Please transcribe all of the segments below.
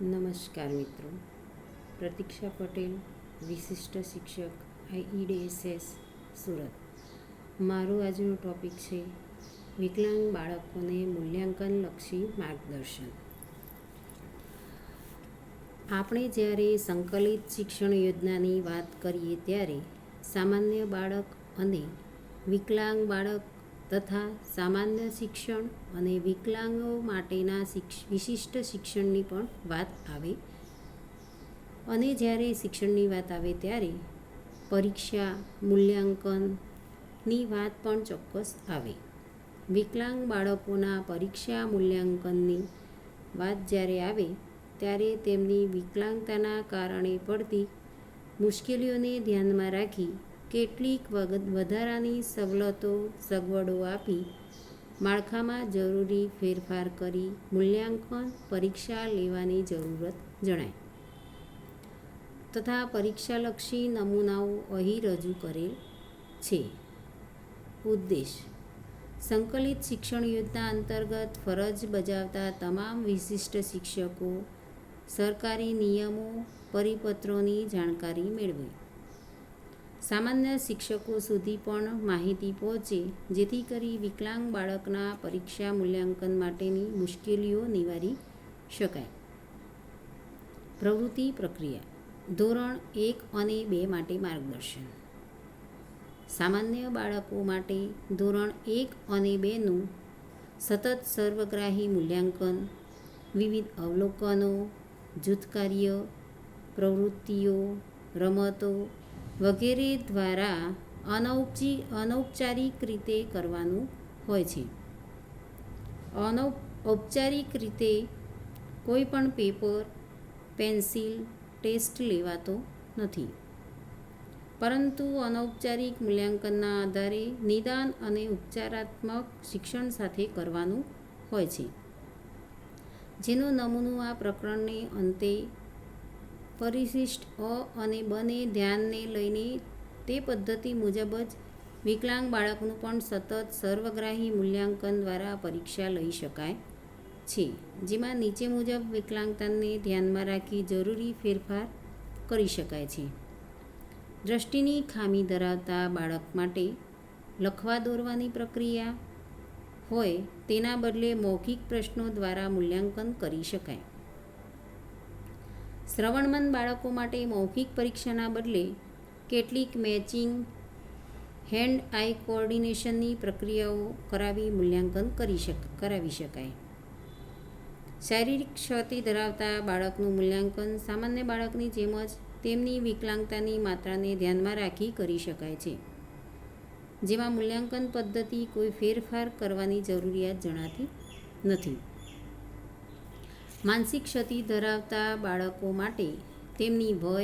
નમસ્કાર મિત્રો. પ્રતીક્ષા પટેલ, વિશિષ્ટ શિક્ષક, IEDSS સુરત. મારું આજનું ટૉપિક છે વિકલાંગ બાળકોને મૂલ્યાંકનલક્ષી માર્ગદર્શન. આપણે જ્યારે સંકલિત શિક્ષણ યોજનાની વાત કરીએ ત્યારે સામાન્ય બાળક અને વિકલાંગ બાળક તથા સામાન્ય શિક્ષણ અને વિકલાંગો માટેના વિશિષ્ટ શિક્ષણની પણ વાત આવે અને જ્યારે શિક્ષણની વાત આવે ત્યારે પરીક્ષા મૂલ્યાંકનની વાત પણ ચોક્કસ આવે. વિકલાંગ બાળકોના પરીક્ષા મૂલ્યાંકનની વાત જ્યારે આવે ત્યારે તેમની વિકલાંગતાના કારણે પડતી મુશ્કેલીઓને ધ્યાનમાં રાખી કેટલીક વધારાની સગવડો આપી માળખામાં જરૂરી ફેરફાર કરી મૂલ્યાંકન પરીક્ષા લેવાની જરૂરત જણાય તથા પરીક્ષાલક્ષી નમૂનાઓ અહીં રજૂ કરેલ છે. ઉદ્દેશ: સંકલિત શિક્ષણ યોજના અંતર્ગત ફરજ બજાવતા તમામ વિશિષ્ટ શિક્ષકો સરકારી નિયમો પરિપત્રોની જાણકારી મેળવે, સામાન્ય શિક્ષકો સુધી પણ માહિતી પહોંચે જેથી કરી વિકલાંગ બાળકના પરીક્ષા મૂલ્યાંકન માટેની મુશ્કેલીઓ નિવારી શકાય. પ્રવૃત્તિ પ્રક્રિયા: ધોરણ 1 અને 2 માટે માર્ગદર્શન. સામાન્ય બાળકો માટે ધોરણ 1 અને 2નું સતત સર્વગ્રાહી મૂલ્યાંકન વિવિધ અવલોકનો, જૂથ કાર્ય, પ્રવૃત્તિઓ, રમતો વગેરે દ્વારા અનૌપચારિક રીતે કરવાનું હોય છે. ઔપચારિક રીતે કોઈ પણ પેપર, પેન્સિલ ટેસ્ટ લેવાતો નથી, પરંતુ અનૌપચારિક મૂલ્યાંકનના આધારે નિદાન અને ઉપચારાત્મક શિક્ષણ સાથે કરવાનું હોય છે, જેનો નમૂનો આ પ્રકરણને અંતે પરિશિષ્ટ અ અને બને ધ્યાને લઈને તે પદ્ધતિ મુજબ જ વિકલાંગ બાળકનું પણ સતત સર્વગ્રાહી મૂલ્યાંકન દ્વારા પરીક્ષા લઈ શકાય છે, જેમાં નીચે મુજબ વિકલાંગતાને ધ્યાનમાં રાખી જરૂરી ફેરફાર કરી શકાય છે. દ્રષ્ટિની ખામી ધરાવતા બાળક માટે લખવા દોરવાની પ્રક્રિયા હોય તેના બદલે મૌખિક પ્રશ્નો દ્વારા મૂલ્યાંકન કરી શકાય. શ્રવણમંદ બાળકો માટે મૌખિક પરીક્ષાના બદલે કેટલીક મેચિંગ હેન્ડ આઈ કોઓર્ડિનેશનની પ્રક્રિયાઓ કરાવી મૂલ્યાંકન કરાવી શકાય. શારીરિક ક્ષતિ ધરાવતા બાળકનું મૂલ્યાંકન સામાન્ય બાળકની જેમ જ તેમની વિકલાંગતાની માત્રાને ધ્યાનમાં રાખી કરી શકાય છે, જેમાં મૂલ્યાંકન પદ્ધતિ કોઈ ફેરફાર કરવાની જરૂરિયાત જણાતી નથી. માનસિક ક્ષતિ ધરાવતા બાળકો માટે તેમની વય,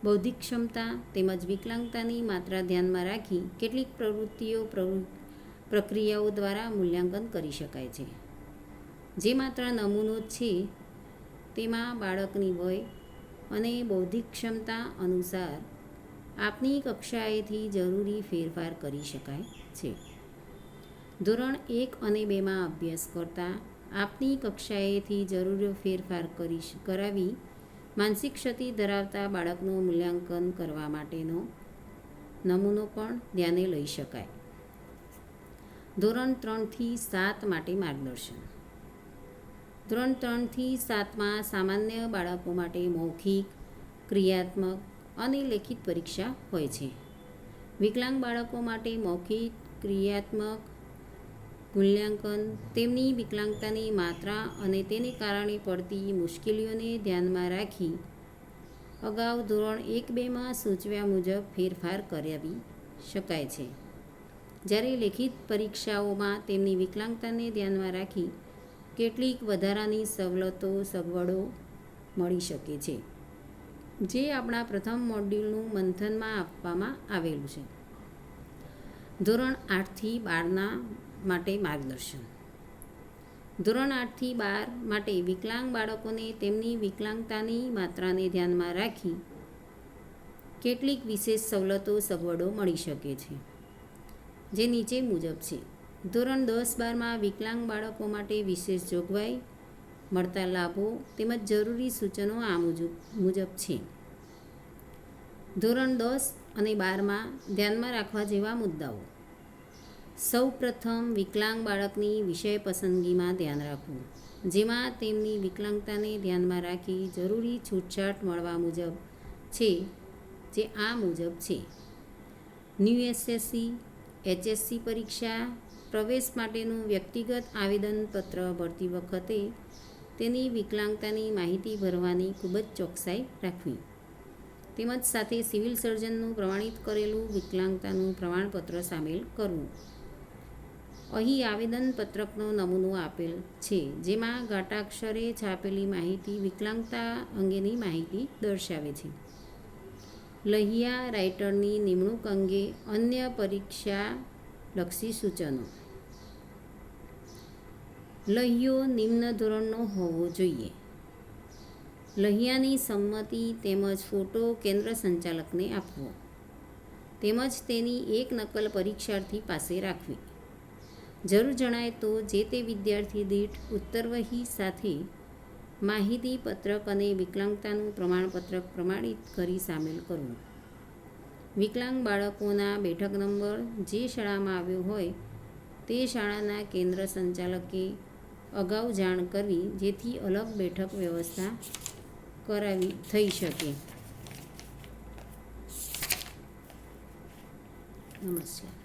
બૌદ્ધિક ક્ષમતા તેમજ વિકલાંગતાની માત્રા ધ્યાનમાં રાખી કેટલીક પ્રક્રિયાઓ દ્વારા મૂલ્યાંકન કરી શકાય છે. જે માત્ર નમૂનો છે તેમાં બાળકની વય અને બૌદ્ધિક ક્ષમતા અનુસાર આપની કક્ષાએથી જરૂરી ફેરફાર કરી શકાય છે. ધોરણ 1 અને 2માં અભ્યાસ કરતા આપની કક્ષાએથી જરૂરી ફેરફાર કરાવી માનસિક ક્ષતિ ધરાવતા બાળકનું મૂલ્યાંકન કરવા માટેનો નમૂનો પણ ધ્યાને લઈ શકાય. ધોરણ 3 થી 7 માટે માર્ગદર્શન. ધોરણ 3 થી 7માં સામાન્ય બાળકો માટે મૌખિક, ક્રિયાત્મક અને લેખિત પરીક્ષા હોય છે. વિકલાંગ બાળકો માટે મૌખિક, ક્રિયાત્મક મૂલ્યાંકન તેમની વિકલાંગતાની માત્રા અને તેને કારણે પડતી મુશ્કેલીઓને ધ્યાનમાં રાખી અગાઉ ધોરણ 1-2માં સૂચવ્યા મુજબ ફેરફાર કરાવી શકાય છે, જ્યારે લેખિત પરીક્ષાઓમાં તેમની વિકલાંગતાને ધ્યાનમાં રાખી કેટલીક વધારાની સગવડો મળી શકે છે, જે આપણા પ્રથમ મોડ્યુલનું મંથનમાં આપવામાં આવેલું છે. ધોરણ 8 થી 12ના માટે માર્ગદર્શન. ધોરણ 8 થી 12 માટે વિકલાંગ બાળકોને તેમની વિકલાંગતાની માત્રાને ધ્યાનમાં રાખી કેટલીક વિશેષ સગવડો મળી શકે છે, જે નીચે મુજબ છે. ધોરણ 10-12માં વિકલાંગ બાળકો માટે વિશેષ જોગવાઈ મળતા લાભો તેમજ જરૂરી સૂચનો આ મુજબ છે. ધોરણ 10 અને 12માં ધ્યાનમાં રાખવા જેવા મુદ્દાઓ. સૌ પ્રથમ વિકલાંગ બાળકની વિષય પસંદગીમાં ધ્યાન રાખવું, જેમાં તેમની વિકલાંગતાને ધ્યાનમાં રાખી જરૂરી છૂટછાટ મળવા મુજબ છે, જે આ મુજબ છે. ન્યૂ એસએસસી HSC પરીક્ષા પ્રવેશ માટેનું વ્યક્તિગત આવેદનપત્ર ભરતી વખતે તેની વિકલાંગતાની માહિતી ભરવાની ખૂબ જ ચોકસાઈ રાખવી, તેમજ સાથે સિવિલ સર્જનનું પ્રમાણિત કરેલું વિકલાંગતાનું પ્રમાણપત્ર સામેલ કરવું. અહીં આવેદનપત્રકનો નમૂનો આપેલ છે, જેમાં ઘાટાક્ષરે છાપેલી માહિતી વિકલાંગતા અંગેની માહિતી દર્શાવે છે. લહિયા રાઇટરની નિમણૂક અંગે અન્ય પરીક્ષાલક્ષી સૂચનો. લહિયો નિમ્ન ધોરણનો હોવો જોઈએ. લહિયાની સંમતિ તેમજ ફોટો કેન્દ્ર સંચાલકને આપવો, તેમજ તેની એક નકલ પરીક્ષાર્થી પાસે રાખવી. જરૂર જણાય તો જે તે વિદ્યાર્થી દીઠ ઉત્તરવહી સાથે માહિતી પત્રક અને વિકલાંગતાનું પ્રમાણપત્રક પ્રમાણિત કરી સામેલ કરવું. વિકલાંગ બાળકોના બેઠક નંબર જે શાળામાં આવ્યો હોય તે શાળાના કેન્દ્ર સંચાલકે અગાઉ જાણ કરવી, જેથી અલગ બેઠક વ્યવસ્થા કરાવી થઈ શકે. નમસ્કાર.